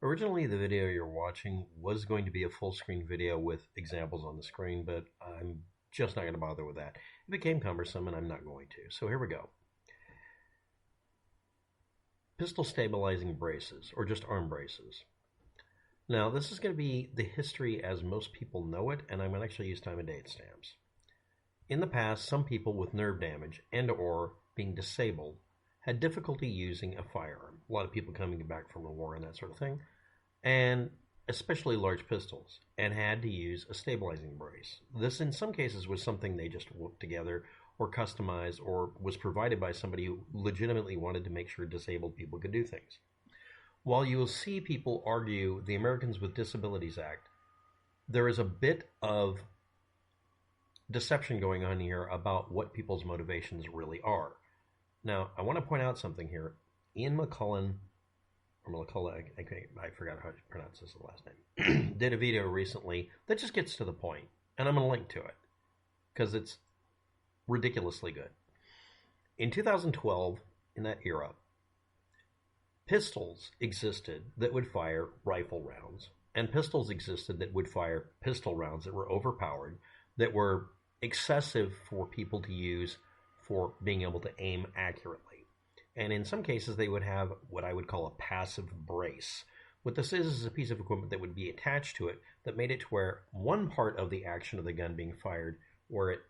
Originally, the video you're watching was going to be a full screen video with examples on the screen, but I'm just not going to bother with that. It became cumbersome and I'm not going to. So here we go. Pistol stabilizing braces, or just arm braces. Now, this is going to be the history as most people know it, and I'm going to actually use time and date stamps. In the past, some people with nerve damage and/or being disabled had difficulty using a firearm. A lot of people coming back from a war and that sort of thing, and especially large pistols, and had to use a stabilizing brace. This, in some cases, was something they just worked together or customized or was provided by somebody who legitimately wanted to make sure disabled people could do things. While you will see people argue the Americans with Disabilities Act, there is a bit of deception going on here about what people's motivations really are. Now, I want to point out something here. Ian McCullen, or McCullough, I forgot how to pronounce this last name, did a video recently that just gets to the point, and I'm going to link to it because it's ridiculously good. In 2012, in that era, pistols existed that would fire rifle rounds, and pistols existed that would fire pistol rounds that were overpowered, that were excessive for people to use for being able to aim accurately. And in some cases, they would have what I would call a passive brace. What this is a piece of equipment that would be attached to it that made it to where one part of the action of the gun being fired, where it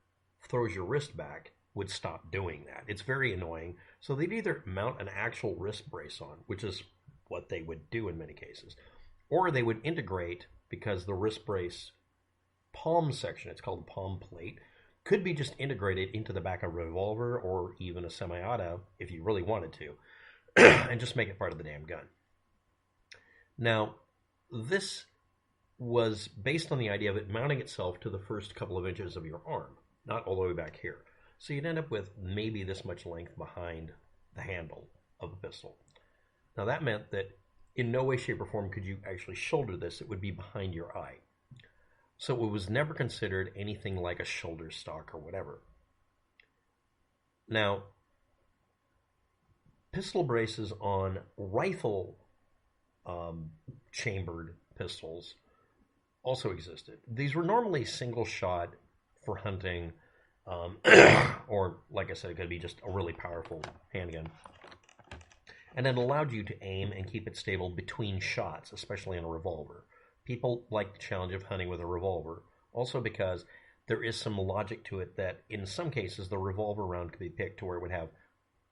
throws your wrist back, would stop doing that. It's very annoying. So they'd either mount an actual wrist brace on, which is what they would do in many cases, or they would integrate, because the wrist brace palm section, it's called the palm plate, could be just integrated into the back of a revolver or even a semi-auto if you really wanted to, and just make it part of the damn gun. Now, this was based on the idea of it mounting itself to the first couple of inches of your arm, not all the way back here. So you'd end up with maybe this much length behind the handle of the pistol. Now that meant that in no way, shape, or form could you actually shoulder this. It would be behind your eye. So it was never considered anything like a shoulder stock or whatever. Now, pistol braces on rifle chambered pistols also existed. These were normally single shot for hunting, or like I said, it could be just a really powerful handgun. And it allowed you to aim and keep it stable between shots, especially in a revolver. People like the challenge of hunting with a revolver, also because there is some logic to it that in some cases the revolver round could be picked to where it would have,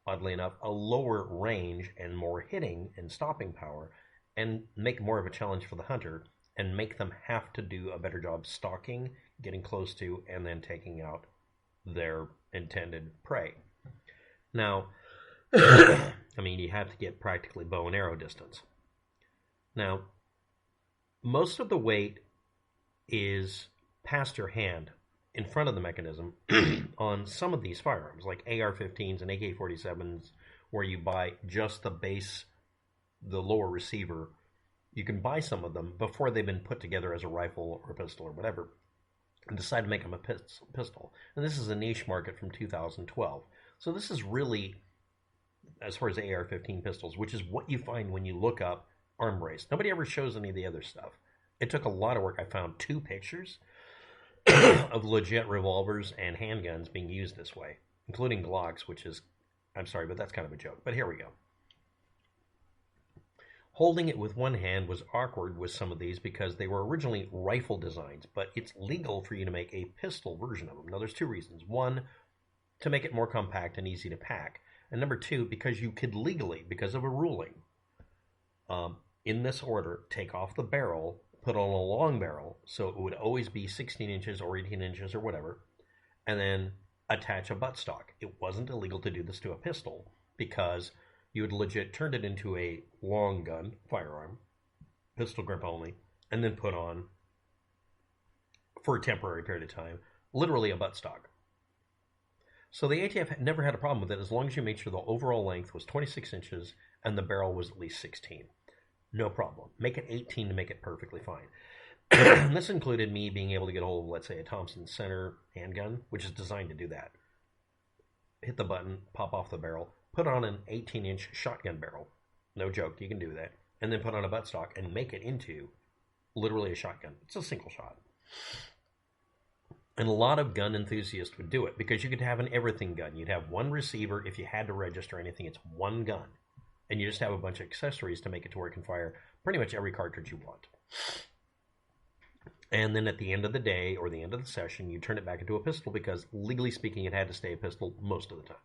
oddly enough, a lower range and more hitting and stopping power, and make more of a challenge for the hunter and make them have to do a better job stalking, getting close to, and then taking out their intended prey. Now, I mean, you have to get practically bow and arrow distance. Now, most of the weight is past your hand in front of the mechanism on some of these firearms, like AR-15s and AK-47s, where you buy just the base, the lower receiver. You can buy some of them before they've been put together as a rifle or a pistol or whatever, and decide to make them a pistol. And this is a niche market from 2012. So this is really, as far as AR-15 pistols, which is what you find when you look up arm brace. Nobody ever shows any of the other stuff. It took a lot of work. I found 2 pictures of legit revolvers and handguns being used this way, including Glocks, which is, I'm sorry, but that's kind of a joke. But here we go. Holding it with one hand was awkward with some of these because they were originally rifle designs, but it's legal for you to make a pistol version of them. Now, there's 2 reasons. One, to make it more compact and easy to pack. And number 2, because you could legally, because of a ruling, in this order, take off the barrel, put on a long barrel, so it would always be 16 inches or 18 inches or whatever, and then attach a buttstock. It wasn't illegal to do this to a pistol because you had legit turned it into a long gun, firearm, pistol grip only, and then put on, for a temporary period of time, literally a buttstock. So the ATF never had a problem with it as long as you made sure the overall length was 26 inches and the barrel was at least 16. No problem. Make it 18 to make it perfectly fine. And this included me being able to get a hold of, let's say, a Thompson Center handgun, which is designed to do that. Hit the button, pop off the barrel, put on an 18-inch shotgun barrel. No joke, you can do that. and then put on a buttstock and make it into literally a shotgun. It's a single shot. And a lot of gun enthusiasts would do it because you could have an everything gun. You'd have one receiver. If you had to register anything, it's one gun. And you just have a bunch of accessories to make it to where it can fire pretty much every cartridge you want. And then at the end of the day or the end of the session, you turn it back into a pistol because legally speaking, it had to stay a pistol most of the time.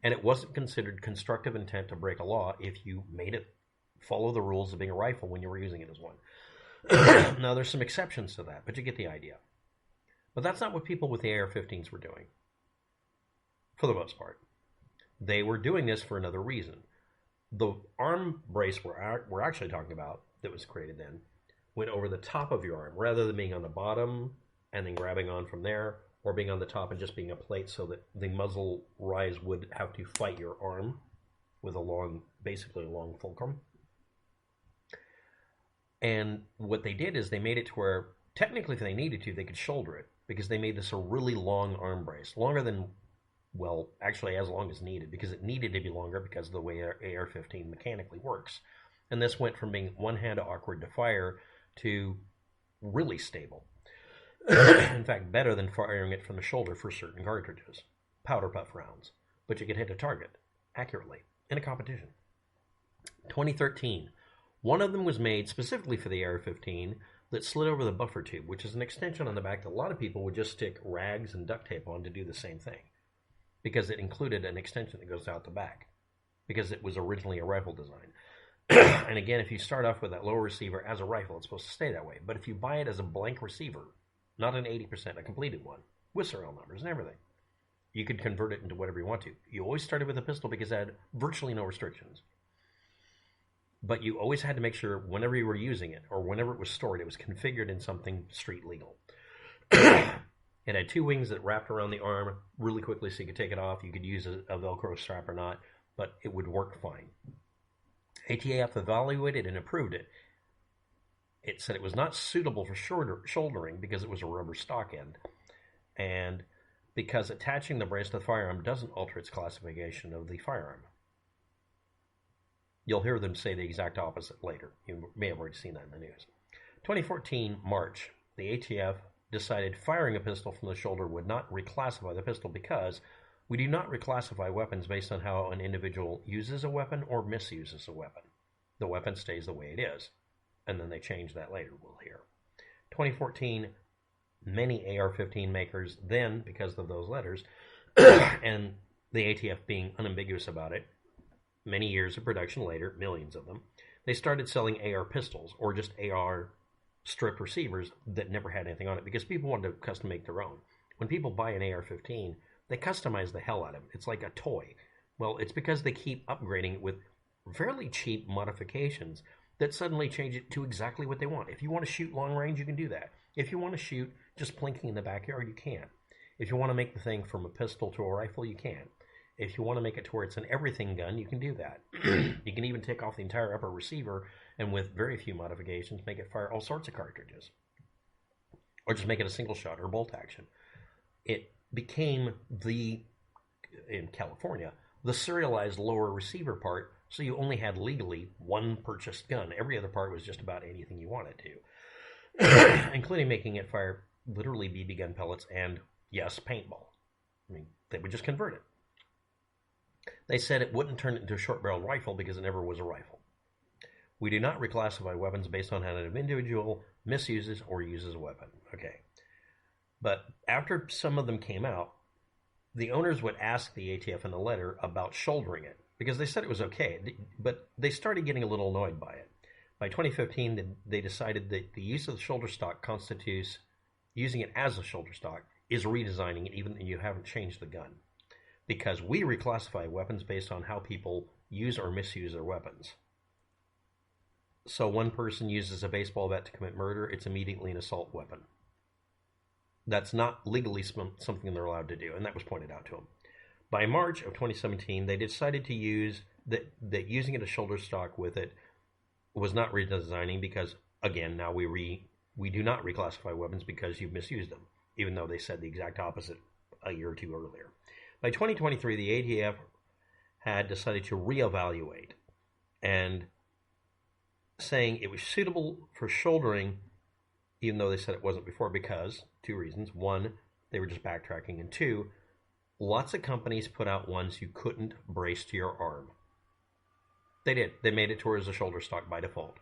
And it wasn't considered constructive intent to break a law if you made it follow the rules of being a rifle when you were using it as one. Now, there's some exceptions to that, but you get the idea. But that's not what people with the AR-15s were doing, for the most part. They were doing this for another reason. The arm brace we're actually talking about that was created then went over the top of your arm, rather than being on the bottom and then grabbing on from there, or being on the top and just being a plate so that the muzzle rise would have to fight your arm with basically a long fulcrum. And what they did is they made it to where, technically if they needed to, they could shoulder it, because they made this a really long arm brace. Longer than, well, actually as long as needed, because it needed to be longer because of the way our AR-15 mechanically works. And this went from being one-hand awkward to fire to really stable. In fact, better than firing it from the shoulder for certain cartridges, powder puff rounds. But you could hit a target accurately in a competition. 2013, one of them was made specifically for the AR-15 that slid over the buffer tube, which is an extension on the back that a lot of people would just stick rags and duct tape on to do the same thing, because it included an extension that goes out the back, because it was originally a rifle design. And again, if you start off with that lower receiver as a rifle, it's supposed to stay that way. But if you buy it as a blank receiver, not an 80%, a completed one, with serial numbers and everything, you could convert it into whatever you want to. You always started with a pistol because it had virtually no restrictions. But you always had to make sure whenever you were using it, or whenever it was stored, it was configured in something street legal. It had two wings that wrapped around the arm really quickly so you could take it off. You could use a velcro strap or not, but it would work fine. ATF evaluated and approved it. It said it was not suitable for shouldering because it was a rubber stock end, and because attaching the brace to the firearm doesn't alter its classification of the firearm. You'll hear them say the exact opposite later. You may have already seen that in the news. 2014, March, the ATF decided firing a pistol from the shoulder would not reclassify the pistol because we do not reclassify weapons based on how an individual uses a weapon or misuses a weapon. The weapon stays the way it is. And then they changed that later, we'll hear. 2014, many AR-15 makers then, because of those letters, and the ATF being unambiguous about it, many years of production later, millions of them, they started selling AR pistols, or just AR strip receivers that never had anything on it, because people wanted to custom make their own. When people buy an AR-15, they customize the hell out of it. It's like a toy. Well, it's because they keep upgrading it with fairly cheap modifications that suddenly change it to exactly what they want. If you want to shoot long range, you can do that. If you want to shoot just plinking in the backyard, you can. If you want to make the thing from a pistol to a rifle, you can. If you want to make it to where it's an everything gun, you can do that. You can even take off the entire upper receiver and with very few modifications make it fire all sorts of cartridges. Or just make it a single shot or bolt action. It became in California, the serialized lower receiver part, so you only had legally one purchased gun. Every other part was just about anything you wanted to, including making it fire literally BB gun pellets and, yes, paintball. I mean, they would just convert it. They said it wouldn't turn it into a short-barreled rifle because it never was a rifle. We do not reclassify weapons based on how an individual misuses or uses a weapon. Okay. But after some of them came out, the owners would ask the ATF in a letter about shouldering it, because they said it was okay, but they started getting a little annoyed by it. By 2015, they decided that the use of the shoulder stock constitutes using it as a shoulder stock is redesigning it, even though you haven't changed the gun. Because we reclassify weapons based on how people use or misuse their weapons. So one person uses a baseball bat to commit murder, it's immediately an assault weapon. That's not legally something they're allowed to do, and that was pointed out to them. By March of 2017, they decided to use that using it as shoulder stock with it was not redesigning because, again, now we do not reclassify weapons because you've misused them, even though they said the exact opposite a year or two earlier. By 2023, the ATF had decided to reevaluate, and saying it was suitable for shouldering, even though they said it wasn't before, because two reasons. One, they were just backtracking, and two, lots of companies put out ones you couldn't brace to your arm. They did. They made it to where it was a shoulder stock by default.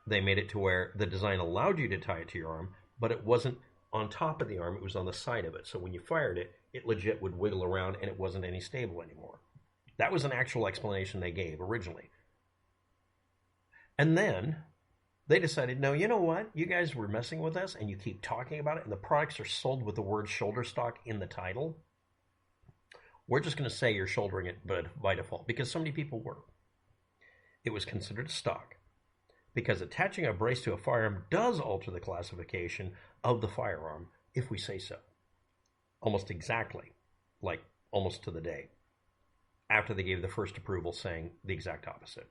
They made it to where the design allowed you to tie it to your arm, but it wasn't on top of the arm, it was on the side of it. So when you fired it, it legit would wiggle around and it wasn't any stable anymore. That was an actual explanation they gave originally. And then they decided, no, you know what? You guys were messing with us and you keep talking about it, and the products are sold with the word shoulder stock in the title. We're just going to say you're shouldering it by default, because so many people were. It was considered a stock, because attaching a brace to a firearm does alter the classification of the firearm if we say so. Almost exactly, like almost to the day, after they gave the first approval saying the exact opposite.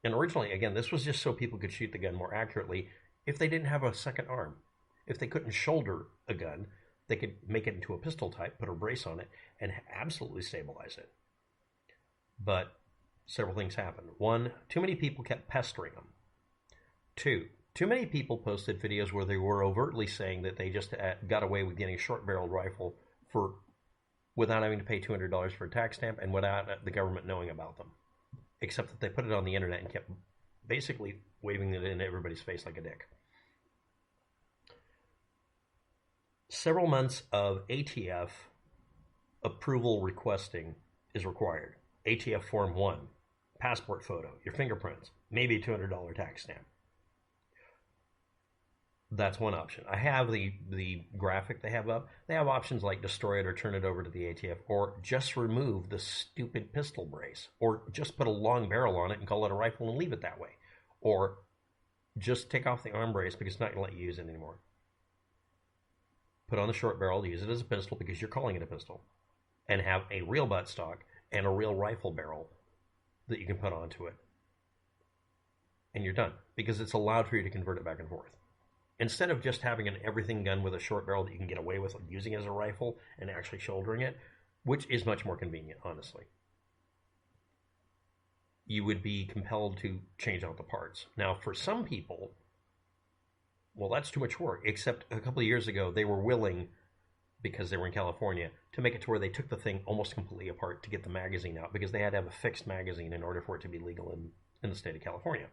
And originally, again, this was just so people could shoot the gun more accurately if they didn't have a second arm. If they couldn't shoulder a gun, they could make it into a pistol type, put a brace on it, and absolutely stabilize it. But several things happened. One, too many people kept pestering them. Two, too many people posted videos where they were overtly saying that they just got away with getting a short-barreled rifle without having to pay $200 for a tax stamp and without the government knowing about them. Except that they put it on the internet and kept basically waving it in everybody's face like a dick. Several months of ATF approval requesting is required. ATF Form 1, passport photo, your fingerprints, maybe a $200 tax stamp. That's one option. I have the graphic they have up. They have options like destroy it or turn it over to the ATF, or just remove the stupid pistol brace, or just put a long barrel on it and call it a rifle and leave it that way, or just take off the arm brace because it's not going to let you use it anymore. Put on the short barrel, use it as a pistol because you're calling it a pistol, and have a real buttstock and a real rifle barrel that you can put onto it. And you're done, because it's allowed for you to convert it back and forth. Instead of just having an everything gun with a short barrel that you can get away with using as a rifle and actually shouldering it, which is much more convenient, honestly. You would be compelled to change out the parts. Now, for some people, well, that's too much work, except a couple of years ago, they were willing, because they were in California, to make it to where they took the thing almost completely apart to get the magazine out, because they had to have a fixed magazine in order for it to be legal in the state of California.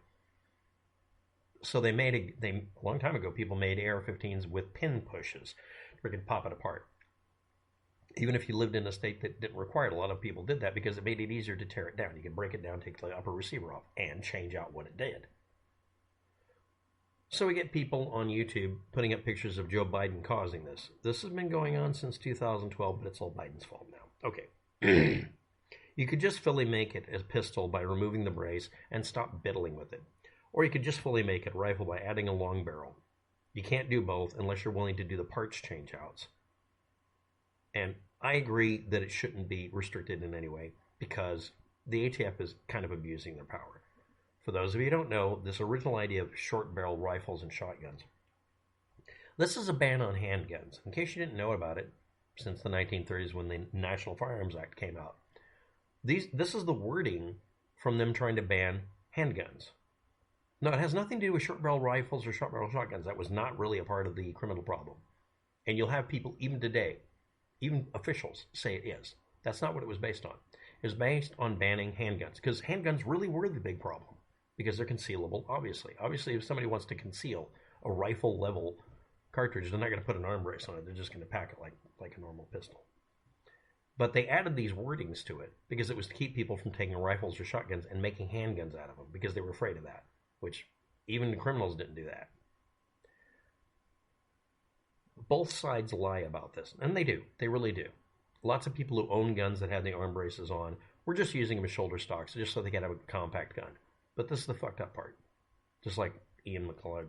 So a long time ago, people made AR-15s with pin pushes where you could pop it apart. Even if you lived in a state that didn't require it, a lot of people did that because it made it easier to tear it down. You could break it down, take the upper receiver off, and change out what it did. So we get people on YouTube putting up pictures of Joe Biden causing this. This has been going on since 2012, but it's all Biden's fault now. Okay. You could just fully make it a pistol by removing the brace and stop biddling with it. Or you could just fully make it a rifle by adding a long barrel. You can't do both unless you're willing to do the parts change-outs. And I agree that it shouldn't be restricted in any way, because the ATF is kind of abusing their power. For those of you who don't know, this original idea of short-barrel rifles and shotguns. This is a ban on handguns. In case you didn't know about it, since the 1930s when the National Firearms Act came out. This is the wording from them trying to ban handguns. No, it has nothing to do with short-barrel rifles or short-barrel shotguns. That was not really a part of the criminal problem. And you'll have people, even today, even officials, say it is. That's not what it was based on. It was based on banning handguns, because handguns really were the big problem, because they're concealable, obviously. Obviously, if somebody wants to conceal a rifle-level cartridge, they're not going to put an arm brace on it. They're just going to pack it like a normal pistol. But they added these wordings to it, because it was to keep people from taking rifles or shotguns and making handguns out of them, because they were afraid of that. Which even the criminals didn't do that. Both sides lie about this, and they do. They really do. Lots of people who own guns that had the arm braces on were just using them as shoulder stocks just so they could have a compact gun. But this is the fucked up part. Just like Ian McCullough,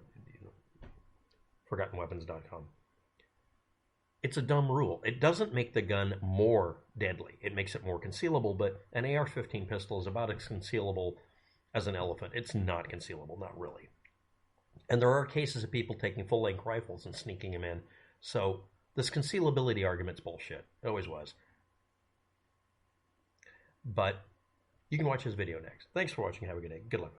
ForgottenWeapons.com. It's a dumb rule. It doesn't make the gun more deadly. It makes it more concealable, but an AR-15 pistol is about as concealable as an elephant. It's not concealable, not really. And there are cases of people taking full-length rifles and sneaking them in. So this concealability argument's bullshit. It always was. But you can watch his video next. Thanks for watching. Have a good day. Good luck.